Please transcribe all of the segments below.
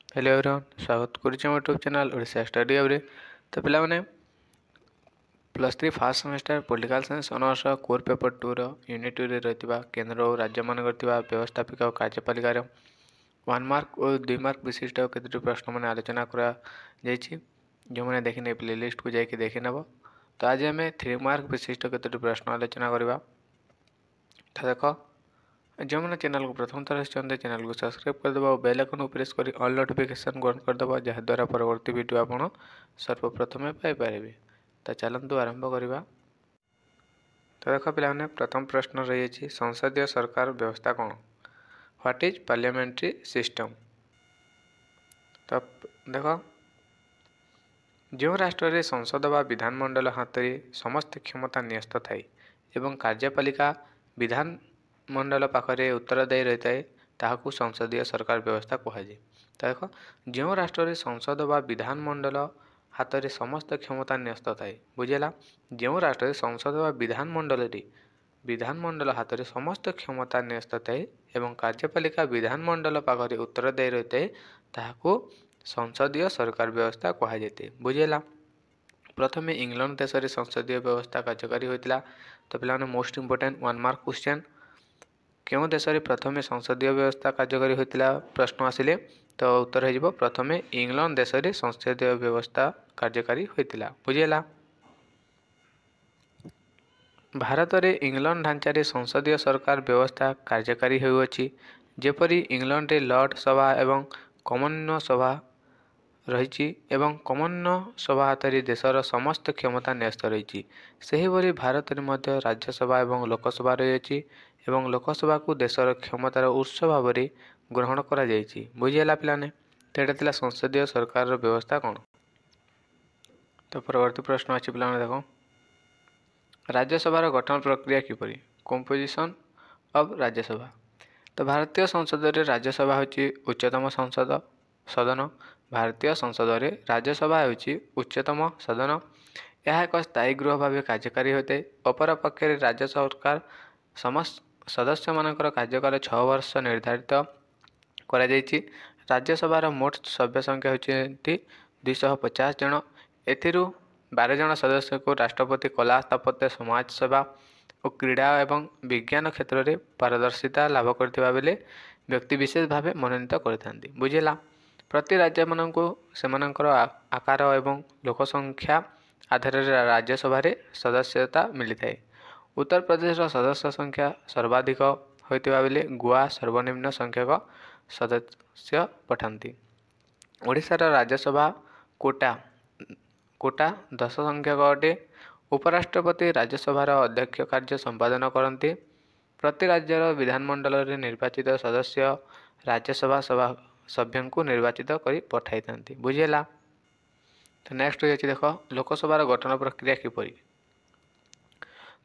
Hello everyone, स्वागत करुचे YouTube channel Odisha study hub रे। तो पिला माने +3 first semester political science honours core paper 2 रो यूनिट 2 रे रहतिबा केंद्र और राज्य मान करतिबा व्यवस्थापिका और कार्यपालिका रो 1 मार्क और 2 मार्क विशिष्ट केतटी प्रश्न माने आलोचना करा जायछि। जो माने देखिने प्लेलिस्ट को जाके देखि नबो। तो आज हमें 3 मार्क विशिष्ट केतटी प्रश्न आलोचना करबा। तो देखो, जो मैंने चैनल को प्रथम थर चाहते चैनल को सब्सक्राइब करदे और बेल आइकन प्रेस कर ऑल नोटिफिकेशन ऑन करदे जहाद्वारा परवर्ती वीडियो आप सर्वप्रथमे पाइपर। तो चलतु आरंभ करवा। तो देख पे प्रथम प्रश्न रही संसदीय सरकार व्यवस्था कौन? What is parliamentary system? तो देख, जो राष्ट्र में संसद व विधानमंडल हाथ में समस्त क्षमता न्यस्त थाए एवं कार्यपालिका विधान मंडल पाखरे उत्तरदायी रही है ताकू संसदीय सरकार व्यवस्था कहुए। तो देख, जो राष्ट्र में संसद व विधानमंडल हाथ में समस्त क्षमता न्यस्त थाए, बुझेगा, जो राष्ट्र में संसद व विधानमंडल हाथ में समस्त क्षमता न्यस्त थाए एवं कार्यपालिका विधानमंडल पाखरे उत्तरदायी रही है ताकू संसदीय सरकार व्यवस्था कहुए। बुझेगा, प्रथम इंग्लैंड देश में संसदीय व्यवस्था कार्यकारी होता। तो पे मोस्ट इंपोर्टेंट 1 मार्क क्वेश्चन, क्यों देश में प्रथम संसदीय व्यवस्था कार्यकारी होता प्रश्न आसिले तो उत्तर हो प्रथम इंग्लैंड देश में संसदीय व्यवस्था कार्यकारी होता। बुझेगा, भारत में इंग्लैंड ढांचारे संसदीय सरकार व्यवस्था कार्यकारी होउछि। जेपरि इंग्लैंड रे लॉर्ड सभा एवं कॉमन सभा रही एवं कॉमन सभा हाथ में देशर समस्त क्षमता न्यस्त रही, सेहीभली भारत में मध्य राज्यसभा एवं लोकसभा रही एवं लोकसभा को देशर क्षमतार उत्स भाव में ग्रहण करा जायछि। बुझीगला पिलाने? तो यहाँ था संसदीय सरकार व्यवस्था कौन। तो परवर्ती प्रश्न अच्छी पिला देख, राज्यसभार गठन प्रक्रिया किपरि? Composition of Rajya Sabha. तो भारतीय संसद रे राज्यसभा होची उच्चतम संसद सदन। भारतीय संसद रे राज्यसभा होची उच्चतम सदन। यह एक स्थायी गृह भाव कार्यकारी होते। अपर पक्षे राज्य सरकार समस्त सदस्य मानकर कार्यकाल 6 वर्ष निर्धारित करा जायछि। राज्यसभार मोट सभ्य संख्या होती 250 जन। एथिरु 12 जन सदस्य को राष्ट्रपति कला स्थापत्य समाज सेवा और क्रीड़ा एवं विज्ञान क्षेत्र में पारदर्शिता लाभ करथिबा बेले व्यक्ति विशेष भाव मनोनीत करथांती। बुझेला, प्रति राज्य मानक सेमानकर आकार एवं लोकसंख्या आधार राज्यसभा सदस्यता मिली थाए। उत्तर प्रदेश सदस्य संख्या सर्वाधिक होइतिबा बेले गोवा सर्वनिम्न संख्यक सदस्य पठांती। ओडिशार राज्यसभा कोटा 10 संख्यक अटे। उपराष्ट्रपति राज्यसभार अध्यक्ष कार्य संपादन करती। प्रति राज्यर विधानमंडल रे निर्वाचित सदस्य राज्यसभा सभ्यों को निर्वाचित कर पठाई था। बुझेगा, तो नेक्स्ट हो देख, लोकसभार गठन प्रक्रिया किपरि?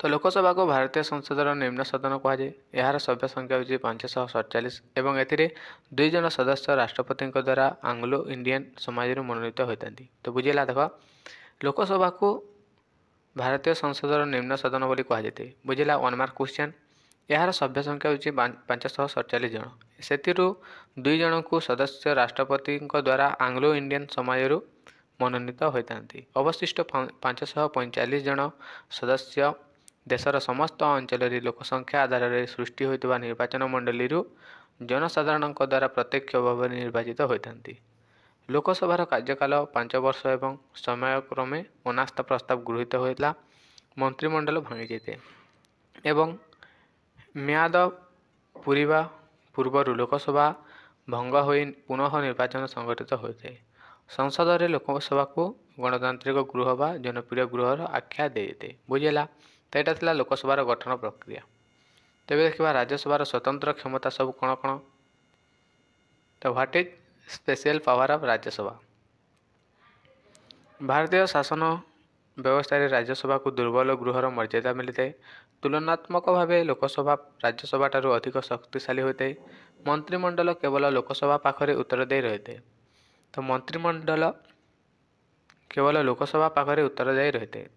तो लोकसभा को भारतीय संसदर निम्न सदन कहुए। यार सभ्य संख्या होची 547 एवं एथिरे 2 जन सदस्य राष्ट्रपति द्वारा आंग्लो इंडियन समाज मनोनीत होता। तो बुझेगा, देख, लोकसभा को भारतीय संसदर निम्न सदन बोली कहुए। बुझेगा, 1 मार्क क्वेश्चन, यार सभ्य संख्या होची 547 जन। से 2 जन को सदस्य राष्ट्रपति द्वारा आंग्लो इंडियन समाज मनोनीत होता। अवशिष्ट 545 जन सदस्य देशर समस्त अंचल लोकसंख्या आधार में सृष्टि होता निर्वाचन मंडली जनसाधारण द्वारा प्रत्यक्ष भाव निर्वाचित होता। लोकसभार कार्यकाल 5 वर्ष एवं समयक्रमे अनास्था प्रस्ताव गृहीत होता। मंत्रिमंडल भांगी जाते एवं म्याद पूरीबा पूर्वर लोकसभा भंग हो पुनः निर्वाचन संगठित होता है। संसद में लोकसभा को गणतांत्रिक गृह व जनप्रिय गृहर आख्या देते। बुझेगा, तो यहाँ था लोकसभार गठन प्रक्रिया। तेज देखा राज्यसभार स्वतंत्र क्षमता सब कौन कौन। तो what is special power of Rajya Sabha? भारतीय शासन व्यवस्था राज्यसभा को दुर्बल गृहर मर्यादा मिलता है। तुलनात्मक भाव लोकसभा राज्यसभा ठारू अधिक शक्तिशाली होता है। मंत्रिमंडल केवल लोकसभा पाखरे उत्तरदायी रहते हैं। तो मंत्रिमंडल केवल लोकसभा पाखरे उत्तरदायी रहते हैं,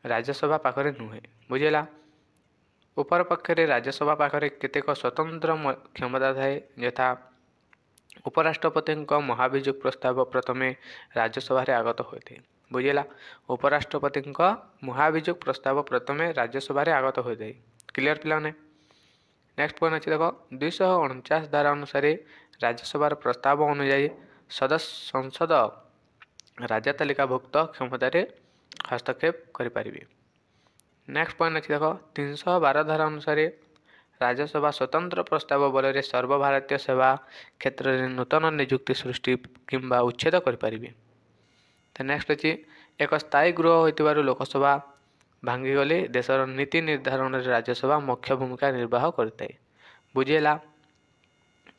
राज्यसभा पाखरे नुहे। बुझेगा, उपर पक्षे राज्यसभा पाखरे केतेक स्वतंत्र क्षमता थाए, यथा ଉପରାଷ୍ଟ୍ରପତିଙ୍କ ମହାଭିଯୋଗ ପ୍ରସ୍ତାବ ପ୍ରଥମେ ରାଜ୍ୟସଭାରେ ଆଗତ ହୋଇଥାଏ। ବୁଝିଲା, ଉପରାଷ୍ଟ୍ରପତିଙ୍କ ମହାଭିଯୋଗ ପ୍ରସ୍ତାବ ପ୍ରଥମେ ରାଜ୍ୟସଭାରେ ଆଗତ ହୋଇଥାଏ। କ୍ଲିୟର ପିଲାମାନେ? ନେକ୍ସଟ ପଏଣ୍ଟ ଅଛି ଦେଖ, 249 ଧାରା ଅନୁସାରେ ରାଜ୍ୟସଭାର ପ୍ରସ୍ତାବ ଅନୁଯାୟୀ ସଂସଦ ରାଜ୍ୟ ତାଲିକାଭୁକ୍ତ କ୍ଷମତାରେ ହସ୍ତକ୍ଷେପ କରିପାରିବେ। ନେକ୍ସଟ ପଏଣ୍ଟ ଅଛି ଦେଖ, 312 ଧାରା ଅନୁସାରେ ରାଜ୍ୟସଭା ସ୍ୱତନ୍ତ୍ର ପ୍ରସ୍ତାବ ବଳରେ ସର୍ବଭାରତୀୟ ସେବା କ୍ଷେତ୍ରରେ ନୂତନ ନିଯୁକ୍ତି ସୃଷ୍ଟି କିମ୍ବା ଉଚ୍ଛେଦ କରିପାରିବେ। ତ ନେକ୍ସଟ ଅଛି, ଏକ ସ୍ଥାୟୀ ଗୃହ ହୋଇଥିବାରୁ ଲୋକସଭା ଭାଙ୍ଗିଗଲେ ଦେଶର ନୀତି ନିର୍ଦ୍ଧାରଣରେ ରାଜ୍ୟସଭା ମୁଖ୍ୟ ଭୂମିକା ନିର୍ବାହ କରିଥାଏ। ବୁଝିହେଲା?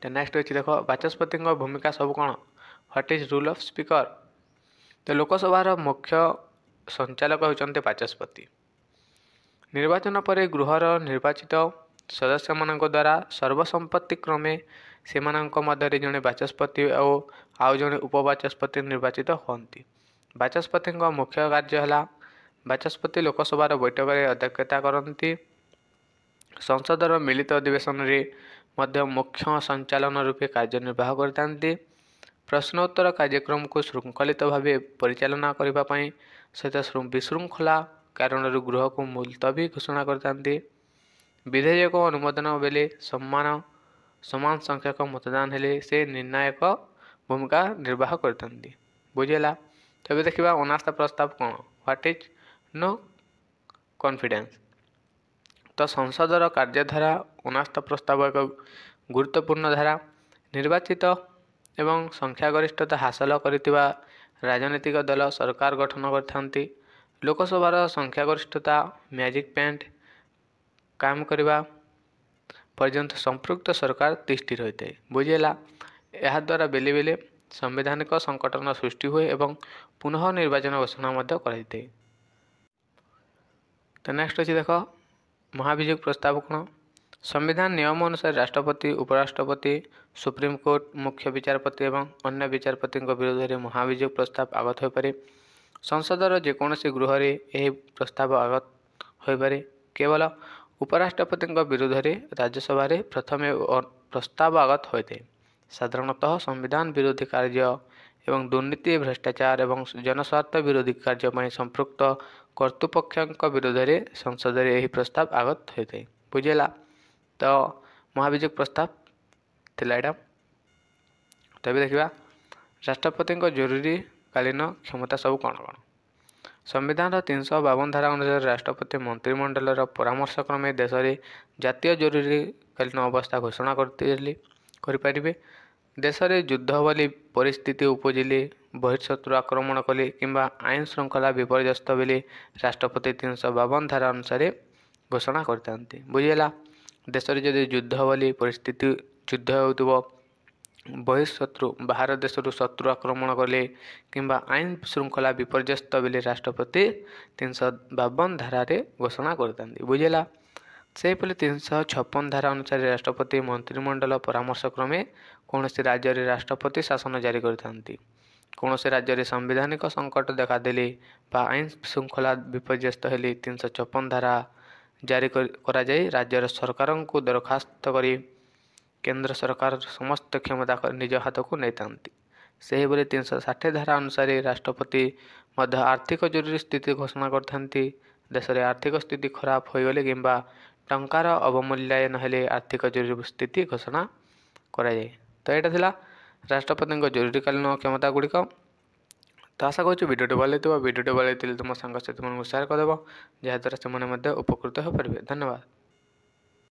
ତ ନେକ୍ସଟ ଅଛି ଦେଖ, ବାଚସ୍ପତିଙ୍କ ଭୂମିକା ସବୁ କ'ଣ? What is rule of speaker? ତ ଲୋକସଭାର ମୁଖ୍ୟ ସଞ୍ଚାଳକ ହେଉଛନ୍ତି ବାଚସ୍ପତି। ନିର୍ବାଚନ ପରେ ଗୃହର ନିର୍ବାଚିତ ସଦସ୍ୟମାନଙ୍କ ଦ୍ୱାରା ସର୍ବସମ୍ମତିକ୍ରମେ ସେମାନଙ୍କ ମଧ୍ୟରେ ଜଣେ ବାଚସ୍ପତି ଓ ଆଉ ଜଣେ ଉପବାଚସ୍ପତି ନିର୍ବାଚିତ ହୁଅନ୍ତି। ବାଚସ୍ପତିଙ୍କ ମୁଖ୍ୟ କାର୍ଯ୍ୟ ହେଲା, ବାଚସ୍ପତି ଲୋକସଭାର ବୈଠକରେ ଅଧ୍ୟକ୍ଷତା କରନ୍ତି। ସଂସଦର ମିଳିତ ଅଧିବେଶନରେ ମଧ୍ୟ ମୁଖ୍ୟ ସଞ୍ଚାଳନ ରୂପେ କାର୍ଯ୍ୟନିର୍ବାହ କରିଥାନ୍ତି। ପ୍ରଶ୍ନୋତ୍ତର କାର୍ଯ୍ୟକ୍ରମକୁ ଶୃଙ୍ଖଳିତ ଭାବେ ପରିଚାଳନା କରିବା ପାଇଁ ସହିତ ବିଶୃଙ୍ଖଳା କାରଣରୁ ଗୃହକୁ ମୁଲତବୀ ଘୋଷଣା କରିଥାନ୍ତି। ବିଧେୟକ ଅନୁମୋଦନ ବେଳେ ସମାନ ସଂଖ୍ୟକ ମତଦାନ ହେଲେ ସେ ନିର୍ଣ୍ଣାୟକ ଭୂମିକା ନିର୍ବାହ କରିଥାନ୍ତି। ବୁଝିହେଲା? ତେବେ ଦେଖିବା ଅନାସ୍ଥା ପ୍ରସ୍ତାବ କ'ଣ? What is no confidence? ତ ସଂସଦର କାର୍ଯ୍ୟଧାରା ଅନାସ୍ଥା ପ୍ରସ୍ତାବ ଏକ ଗୁରୁତ୍ୱପୂର୍ଣ୍ଣ ଧାରା। ନିର୍ବାଚିତ ଏବଂ ସଂଖ୍ୟାଗରିଷ୍ଠତା ହାସଲ କରିଥିବା ରାଜନୈତିକ ଦଳ ସରକାର ଗଠନ କରିଥାନ୍ତି। ଲୋକସଭାର ସଂଖ୍ୟାଗରିଷ୍ଠତା ମ୍ୟାଜିକ୍ ପଏଣ୍ଟ କାମ କରିବା ପର୍ଯ୍ୟନ୍ତ ସମ୍ପୃକ୍ତ ସରକାର ତିଷ୍ଠି ରହିଥାଏ। ବୁଝିହେଲା? ଏହାଦ୍ୱାରା ବେଳେ ବେଳେ ସାମ୍ବିଧାନିକ ସଂକଟନ ସୃଷ୍ଟି ହୁଏ ଏବଂ ପୁନଃ ନିର୍ବାଚନ ଘୋଷଣା ମଧ୍ୟ କରାଯାଇଥାଏ। ତ ନେକ୍ସଟ ଅଛି ଦେଖ, ମହାଭିଯୋଗ ପ୍ରସ୍ତାବ କ'ଣ? ସମ୍ବିଧାନ ନିୟମ ଅନୁସାରେ ରାଷ୍ଟ୍ରପତି, ଉପରାଷ୍ଟ୍ରପତି, ସୁପ୍ରିମକୋର୍ଟ, ମୁଖ୍ୟ ବିଚାରପତି ଏବଂ ଅନ୍ୟ ବିଚାରପତିଙ୍କ ବିରୋଧରେ ମହାଭିଯୋଗ ପ୍ରସ୍ତାବ ଆଗତ ହୋଇପାରେ। ସଂସଦର ଯେକୌଣସି ଗୃହରେ ଏହି ପ୍ରସ୍ତାବ ଆଗତ ହୋଇପାରେ। କେବଳ ଉପରାଷ୍ଟ୍ରପତିଙ୍କ ବିରୁଦ୍ଧରେ ରାଜ୍ୟସଭାରେ ପ୍ରଥମେ ପ୍ରସ୍ତାବ ଆଗତ ହୋଇଥାଏ। ସାଧାରଣତଃ ସମ୍ବିଧାନ ବିରୋଧୀ କାର୍ଯ୍ୟ ଏବଂ ଦୁର୍ନୀତି, ଭ୍ରଷ୍ଟାଚାର ଏବଂ ଜନସ୍ୱାର୍ଥ ବିରୋଧୀ କାର୍ଯ୍ୟ ପାଇଁ ସମ୍ପୃକ୍ତ କର୍ତ୍ତୃପକ୍ଷଙ୍କ ବିରୋଧରେ ସଂସଦରେ ଏହି ପ୍ରସ୍ତାବ ଆଗତ ହୋଇଥାଏ। ବୁଝିହେଲା? ତ ମହାଭିଯୋଗ ପ୍ରସ୍ତାବ ଥିଲା ଏଇଟା। ତେବେ ଦେଖିବା ରାଷ୍ଟ୍ରପତିଙ୍କ ଜରୁରୀକାଳୀନ କ୍ଷମତା ସବୁ କ'ଣ କ'ଣ? ସମ୍ବିଧାନର 352 ଧାରା ଅନୁସାରେ ରାଷ୍ଟ୍ରପତି ମନ୍ତ୍ରିମଣ୍ଡଳର ପରାମର୍ଶ କ୍ରମେ ଦେଶରେ ଜାତୀୟ ଜରୁରୀକାଳୀନ ଅବସ୍ଥା ଘୋଷଣା କରିପାରିବେ। ଦେଶରେ ଯୁଦ୍ଧ ଭଳି ପରିସ୍ଥିତି ଉପୁଜିଲେ, ବହିଃଶତ୍ରୁ ଆକ୍ରମଣ କଲେ କିମ୍ବା ଆଇନ ଶୃଙ୍ଖଳା ବିପର୍ଯ୍ୟସ୍ତ ବେଳେ ରାଷ୍ଟ୍ରପତି 352 ଧାରା ଅନୁସାରେ ଘୋଷଣା କରିଥାନ୍ତି। ବୁଝିହେଲା? ଦେଶରେ ଯଦି ଯୁଦ୍ଧ ଭଳି ପରିସ୍ଥିତି ଯୁଦ୍ଧ ହେଉଥିବ, ବହିଃଶତ୍ରୁ ବାହାର ଦେଶରୁ ଶତ୍ରୁ ଆକ୍ରମଣ କଲେ କିମ୍ବା ଆଇନ ଶୃଙ୍ଖଳା ବିପର୍ଯ୍ୟସ୍ତ ବେଳେ ରାଷ୍ଟ୍ରପତି 352 ଧାରାରେ ଘୋଷଣା କରିଥାନ୍ତି। ବୁଝିହେଲା? ସେହିପରି 356 ଧାରା ଅନୁସାରେ ରାଷ୍ଟ୍ରପତି ମନ୍ତ୍ରିମଣ୍ଡଳ ପରାମର୍ଶ କ୍ରମେ କୌଣସି ରାଜ୍ୟରେ ରାଷ୍ଟ୍ରପତି ଶାସନ ଜାରି କରିଥାନ୍ତି। କୌଣସି ରାଜ୍ୟରେ ସାମ୍ବିଧାନିକ ସଙ୍କଟ ଦେଖାଦେଲେ ବା ଆଇନ ଶୃଙ୍ଖଳା ବିପର୍ଯ୍ୟସ୍ତ ହେଲେ 356 ଧାରା ଜାରି କରାଯାଇ ରାଜ୍ୟର ସରକାରଙ୍କୁ ଦରଖାସ୍ତ କରି କେନ୍ଦ୍ର ସରକାର ସମସ୍ତ କ୍ଷମତା ନିଜ ହାତକୁ ନେଇଥାନ୍ତି। ସେହିଭଳି 360 ଧାରା ଅନୁସାରେ ରାଷ୍ଟ୍ରପତି ମଧ୍ୟ ଆର୍ଥିକ ଜରୁରୀ ସ୍ଥିତି ଘୋଷଣା କରିଥାନ୍ତି। ଦେଶରେ ଆର୍ଥିକ ସ୍ଥିତି ଖରାପ ହୋଇଗଲେ କିମ୍ବା ଟଙ୍କାର ଅବମୂଲ୍ୟାୟନ ହେଲେ ଆର୍ଥିକ ଜରୁରୀ ସ୍ଥିତି ଘୋଷଣା କରାଯାଏ। ତ ଏଇଟା ଥିଲା ରାଷ୍ଟ୍ରପତିଙ୍କ ଜରୁରୀକାଳୀନ କ୍ଷମତା ଗୁଡ଼ିକ। ତ ଆଶା କରୁଛି ଭିଡ଼ିଓଟି ଭଲ ହେଇଥିବ। ଭିଡ଼ିଓଟି ଭଲ ହେଇଥିଲେ ତୁମ ସାଙ୍ଗସାଥିମାନଙ୍କୁ ସେୟାର କରିଦେବ, ଯାହାଦ୍ୱାରା ସେମାନେ ମଧ୍ୟ ଉପକୃତ ହୋଇପାରିବେ। ଧନ୍ୟବାଦ।